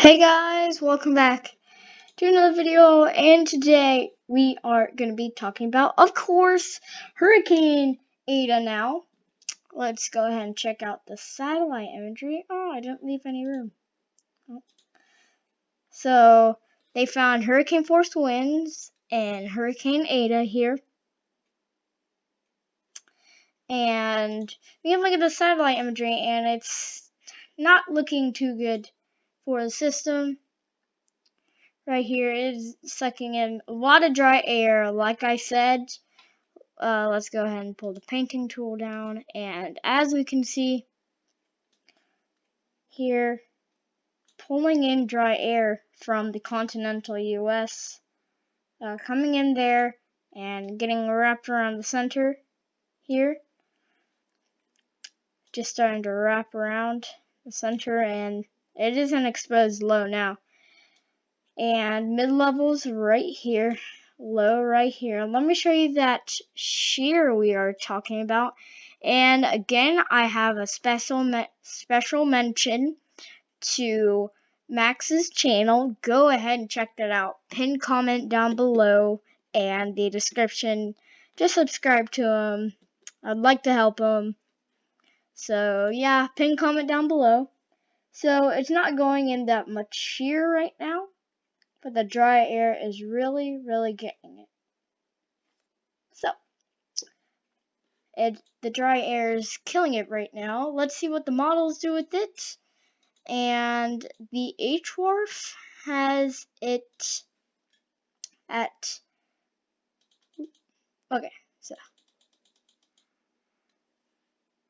Hey guys, welcome back to another video, and today we are going to be talking about, of course, Hurricane Eta now. Let's go ahead and check out the satellite imagery. Oh, I didn't leave any room. Oh. So, they found hurricane force winds and Hurricane Eta here. And we can look at the satellite imagery, and it's not looking too good for the system. Right here is sucking in a lot of dry air, like I said. Let's go ahead and pull the painting tool down, and as we can see here, pulling in dry air from the continental US, coming in there and getting wrapped around the center here, just starting to wrap around the center, and it is an exposed low now. And mid-levels right here, low right here. Let me show you that shear we are talking about. And again, I have a special mention to Max's channel. Go ahead and check that out. Pin comment down below and the description. Just subscribe to him. I'd like to help him. So yeah, pin comment down below. So it's not going in that much shear right now, but the dry air is really getting it. So, the dry air is killing it right now. Let's see what the models do with it. And the HWRF has it at, okay,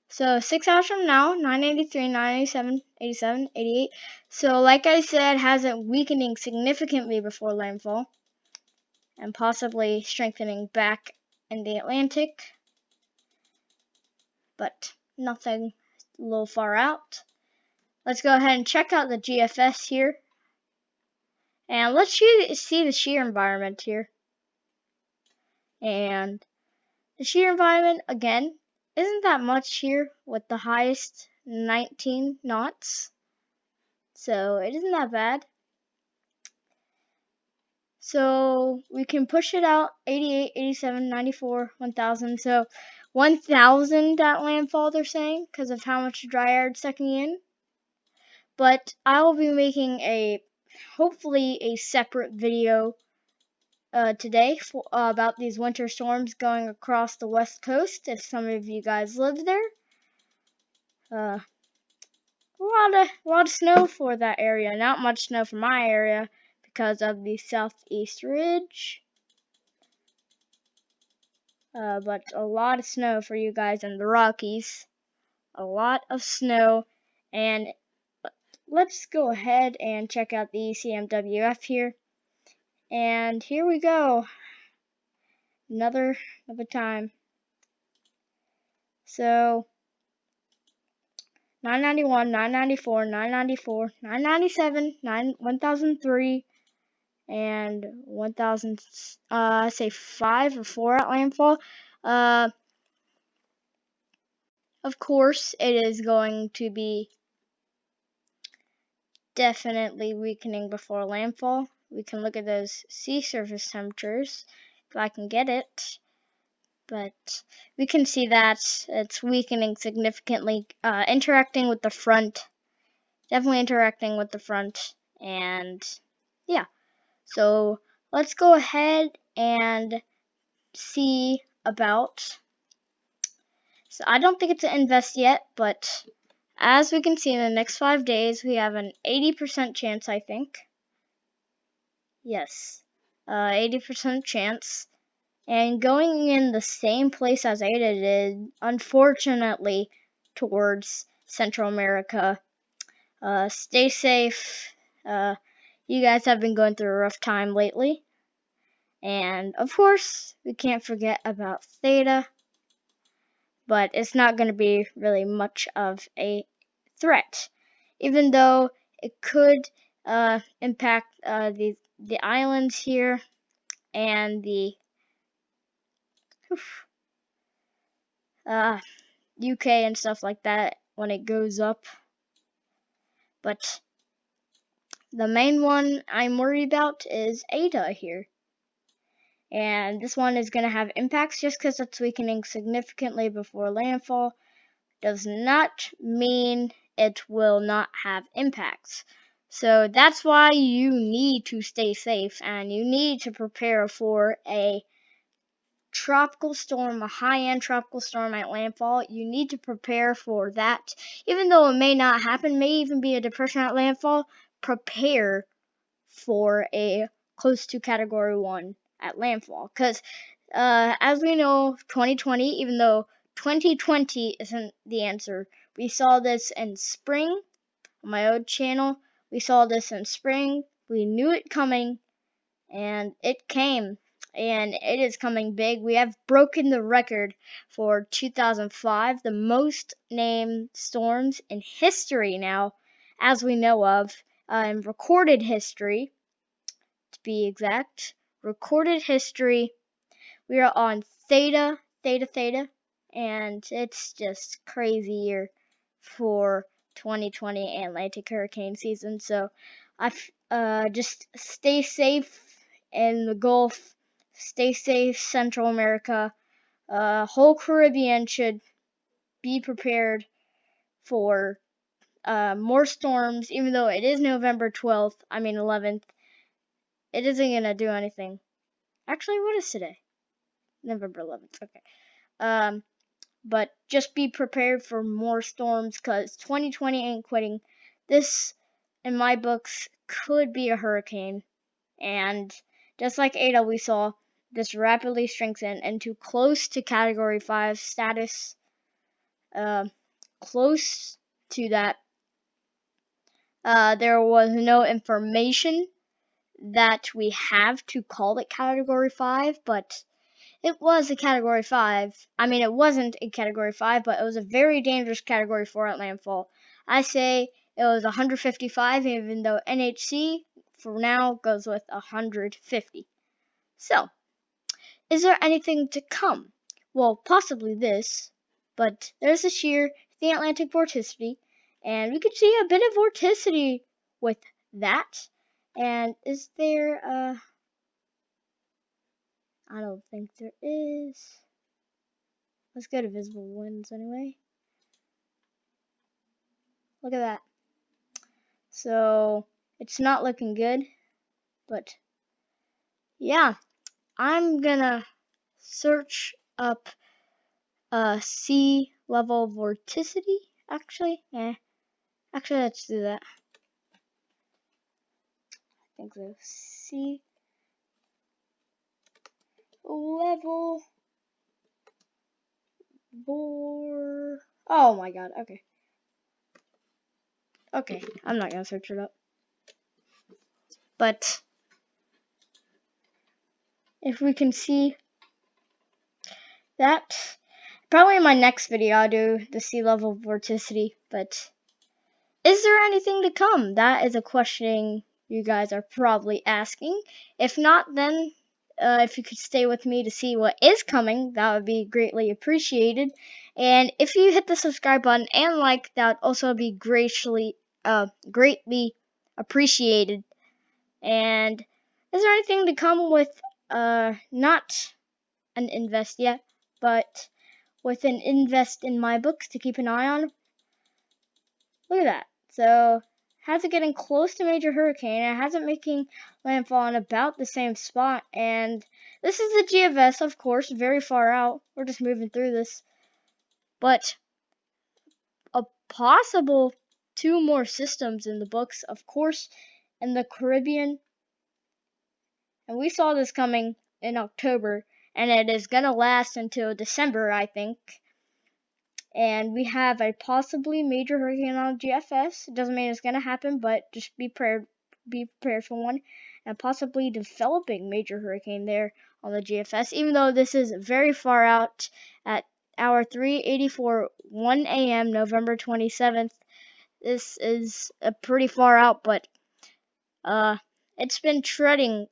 so 6 hours from now, 983, 987, 87, 88. So, like I said, has it weakening significantly before landfall and possibly strengthening back in the Atlantic. But nothing a little far out. Let's go ahead and check out the GFS here. And let's see the shear environment here. And the shear environment, again, isn't that much here with the highest 19 knots. So it isn't that bad. So we can push it out 88, 87, 94, 1000. So 1000 at landfall, they're saying, because of how much dry air it's sucking in. But I will be making hopefully a separate video today about these winter storms going across the west coast, if some of you guys live there. A lot of snow for that area. Not much snow for my area because of the southeast ridge. But a lot of snow for you guys in the Rockies. A lot of snow. And let's go ahead and check out the ECMWF here. And here we go. Another time. So 991, 994, 994, 997, 1003, and 1000. Say 5 or 4 at landfall. Of course, it is going to be definitely weakening before landfall. We can look at those sea surface temperatures if I can get it. But we can see that it's weakening significantly, interacting with the front. Definitely interacting with the front. And yeah. So let's go ahead and see about. So I don't think it's an invest yet, but as we can see in the next 5 days, we have an 80% chance, I think. Yes, 80% chance. And going in the same place as Eta did, unfortunately, towards Central America. Stay safe. You guys have been going through a rough time lately. And, of course, we can't forget about Theta. But it's not going to be really much of a threat. Even though it could impact the islands here and the UK and stuff like that when it goes up. But the main one I'm worried about is Eta here. And this one is going to have impacts. Just because it's weakening significantly before landfall does not mean it will not have impacts. So that's why you need to stay safe and you need to prepare for a tropical storm, a high-end tropical storm at landfall. You need to prepare for that. Even though it may not happen, may even be a depression at landfall, prepare for a close to category 1 at landfall. Because as we know, 2020, even though 2020 isn't the answer, we saw this in spring on my old channel. We saw this in spring. We knew it coming, and it came, and it is coming big. We have broken the record for 2005, the most named storms in history now, as we know of, in recorded history, to be exact. Recorded history. We are on Theta, and it's just crazy year for 2020 Atlantic hurricane season. So I just stay safe in the Gulf, stay safe Central America. Whole Caribbean should be prepared for more storms, even though it is November 11th. It isn't gonna do anything. Actually, what is today? November 11th. Okay. But just be prepared for more storms, because 2020 ain't quitting. This, in my books, could be a hurricane. And just like Eta, we saw this rapidly strengthen into close to Category 5 status. Close to that. There was no information that we have to call it Category 5, but it was a Category 5. I mean, it wasn't a Category 5, but it was a very dangerous Category 4 at landfall. I say it was 155, even though NHC, for now, goes with 150. So, is there anything to come? Well, possibly this, but there's a shear, the Atlantic vorticity, and we could see a bit of vorticity with that. And is there I don't think there is. Let's go to visible winds anyway. Look at that. So it's not looking good, but yeah, I'm gonna search up sea level vorticity. Actually, let's do that. I think so. Sea level Oh my god. Okay, I'm not gonna search it up. But if we can see that, probably in my next video I'll do the sea level vorticity. But is there anything to come? That is a question you guys are probably asking. If not, then if you could stay with me to see what is coming, that would be greatly appreciated. And if you hit the subscribe button and like, that would also be greatly appreciated. And is there anything to come with not an invest yet, but with an invest in my books to keep an eye on? Look at that. So has it getting close to major hurricane? It has it making landfall in about the same spot, and this is the GFS, of course, very far out. We're just moving through this, but a possible 2 more systems in the books, of course, in the Caribbean. And we saw this coming in October, and it is gonna last until December, I think. And we have a possibly major hurricane on GFS. It doesn't mean it's gonna happen, but just be prepared for one. And possibly developing major hurricane there on the GFS, even though this is very far out at hour 3:84, 1 a.m. November 27th. This is pretty far out, but it's been trending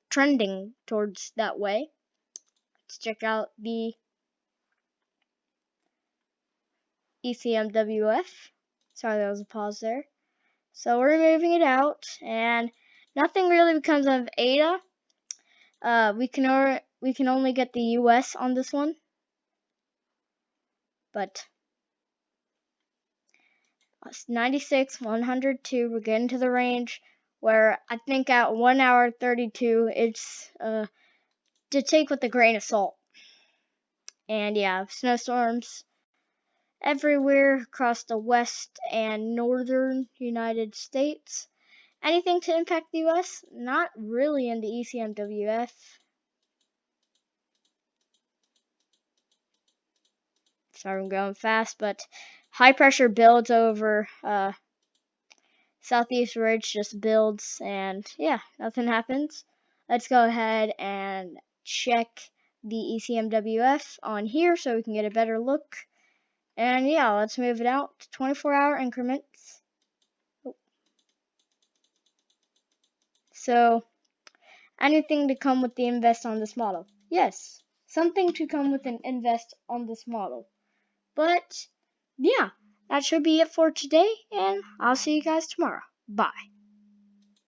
towards that way. Let's check out the ECMWF. Sorry, there was a pause there. So we're moving it out, and Nothing really becomes of Eta. We can only get the US on this one, but 96, 102. We're getting to the range where I think at 1 hour 32, it's to take with a grain of salt. And yeah, snowstorms everywhere across the west and northern United States. Anything to impact the US? Not really in the ECMWF. Sorry, I'm going fast, but high pressure builds over Southeast Ridge, just builds, and yeah, nothing happens. Let's go ahead and check the ECMWF on here so we can get a better look. And yeah, let's move it out to 24-hour increments. So, anything to come with the invest on this model? Yes, something to come with an invest on this model. But yeah, that should be it for today, and I'll see you guys tomorrow. Bye.